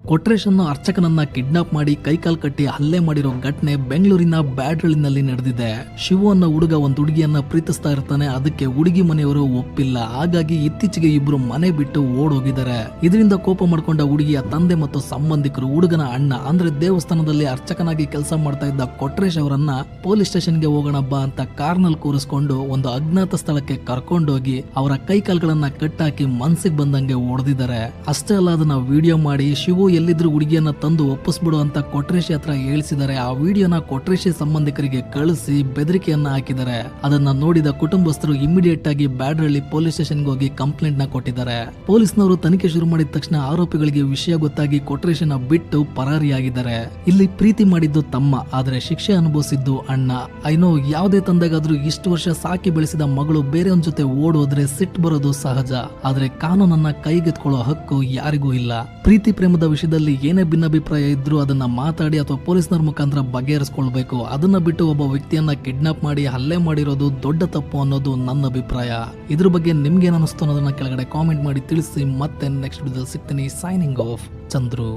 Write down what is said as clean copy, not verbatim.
Kotresh ಅರ್ಚಕನನ್ನ kidnap ಮಾಡಿ ಕೈಕಾಲ್ ಕಟ್ಟಿ ಹಲ್ಲೆ ಮಾಡಿರೋ ಘಟನೆ ಬೆಂಗಳೂರಿನ ಬ್ಯಾಡ್ರಳ್ಳಿನಲ್ಲಿ ನಡೆದಿದೆ. ಶಿವು ಅನ್ನೋ ಹುಡುಗ ಒಂದು ಹುಡುಗಿಯನ್ನ ಪ್ರೀತಿಸ್ತಾ ಇರ್ತಾನೆ. ಅದಕ್ಕೆ ಹುಡುಗಿ ಮನೆಯವರು ಒಪ್ಪಿಲ್ಲ. ಹಾಗಾಗಿ ಇತ್ತೀಚೆಗೆ ಇಬ್ರು ಮನೆ ಬಿಟ್ಟು ಓಡೋಗಿದ್ದಾರೆ. ಇದರಿಂದ ಕೋಪ ಮಾಡ್ಕೊಂಡ ಹುಡುಗಿಯ ತಂದೆ ಮತ್ತು ಸಂಬಂಧಿಕರು ಹುಡುಗನ ಅಣ್ಣ ಅಂದ್ರೆ ದೇವಸ್ಥಾನದಲ್ಲಿ ಅರ್ಚಕನಾಗಿ ಕೆಲಸ ಮಾಡ್ತಾ ಇದ್ದ ಕೊಟ್ರೇಶ್ ಅವರನ್ನ ಪೊಲೀಸ್ ಸ್ಟೇಷನ್ಗೆ ಹೋಗೋಣ ಬಾ ಅಂತ ಕಾರ್ನಲ್ಲಿ ಕೂರಿಸ್ಕೊಂಡು ಒಂದು ಅಜ್ಞಾತ ಸ್ಥಳಕ್ಕೆ ಕರ್ಕೊಂಡೋಗಿ ಅವರ ಕೈಕಾಲ್ಗಳನ್ನ ಕಟ್ಟಾಕಿ ಮನ್ಸಿಗೆ ಬಂದಂಗೆ ಹೊಡೆದಿದ್ದಾರೆ. ಅಷ್ಟೇ ಅಲ್ಲ, ಅದನ್ನ ವಿಡಿಯೋ ಮಾಡಿ ಶಿವು ಎಲ್ಲಿದ್ರು ಹುಡುಗಿಯನ್ನ ತಂದು ಒಪ್ಪಿಸ್ಬಿಡು ಅಂತ ಕೊಟ್ರೇಶ್ ಹತ್ರ ಹೇಳಿಸಿದ್ದಾರೆ. ಆ ವಿಡಿಯೋನ ಕೊಟ್ರೇಶ್ ಸಂಬಂಧಿಕರಿಗೆ ಕಳಿಸಿ ಬೆದರಿಕೆಯನ್ನ ಹಾಕಿದ್ದಾರೆ. ಅದನ್ನ ನೋಡಿದ ಕುಟುಂಬಸ್ಥರು ಇಮಿಡಿಯೇಟ್ ಆಗಿ ಬ್ಯಾಡ್ರಳ್ಳಿ ಪೊಲೀಸ್ ಸ್ಟೇಷನ್ಗೆ ಹೋಗಿ ಕಂಪ್ಲೇಂಟ್ ನ ಕೊಟ್ಟಿದ್ದಾರೆ. ಪೊಲೀಸ್ನವರು ತನಿಖೆ ಶುರು ಮಾಡಿದ ತಕ್ಷಣ ಆರೋಪಿಗಳಿಗೆ ವಿಷಯ ಗೊತ್ತಾಗಿ ಕೊಟ್ರೇಶನ ಬಿಟ್ಟು ಪರಾರಿಯಾಗಿದ್ದಾರೆ. ಇಲ್ಲಿ ಪ್ರೀತಿ ಮಾಡಿದ್ದು ತಮ್ಮ, ಆದ್ರೆ ಶಿಕ್ಷೆ ಅನುಭವಿಸಿದ್ದು ಅಣ್ಣ. ಐನೋ ಯಾವುದೇ ತಂದೆಗಾದ್ರೂ ಇಷ್ಟು ವರ್ಷ ಸಾಕಿ ಬೆಳೆಸಿದ ಮಗಳು ಬೇರೆಯವನ ಜೊತೆ ಓಡೋದ್ರೆ ಸಿಟ್ಟು ಬರೋದು ಸಹಜ. ಆದ್ರೆ ಕಾನೂನನ್ನ ಕೈಗೆತ್ಕೊಳ್ಳೋ ಹಕ್ಕು ಯಾರಿಗೂ ಇಲ್ಲ. ಪ್ರೀತಿ ಪ್ರೇಮದ ವಿಷಯದಲ್ಲಿ ಏನೇ ಭಿನ್ನಾಭಿಪ್ರಾಯ ಇದ್ರೂ ಅದನ್ನ ಮಾತಾಡಿ ಅಥವಾ ಪೊಲೀಸ್ನವ್ರ ಮುಖಾಂತರ ಬಗೆಹರಿಸ್ಕೊಳ್ಬೇಕು. ಅದನ್ನ ಬಿಟ್ಟು ಒಬ್ಬ ವ್ಯಕ್ತಿಯನ್ನ ಕಿಡ್ನಾಪ್ ಮಾಡಿ ಹಲ್ಲೆ ಮಾಡಿರೋದು ದೊಡ್ಡ ತಪ್ಪು ಅನ್ನೋದು ನನ್ನ ಅಭಿಪ್ರಾಯ. ಇದ್ರ ಬಗ್ಗೆ ನಿಮ್ಗೆ ಏನ್ ಅನಿಸ್ತು ಅನ್ನೋದನ್ನ ಕೆಳಗಡೆ ಕಾಮೆಂಟ್ ಮಾಡಿ ತಿಳಿಸಿ. ಮತ್ತೆ ನೆಕ್ಸ್ಟ್ ವಿಡಿಯೋದಲ್ಲಿ ಸಿಗ್ತೀನಿ. Signing off, Chandru.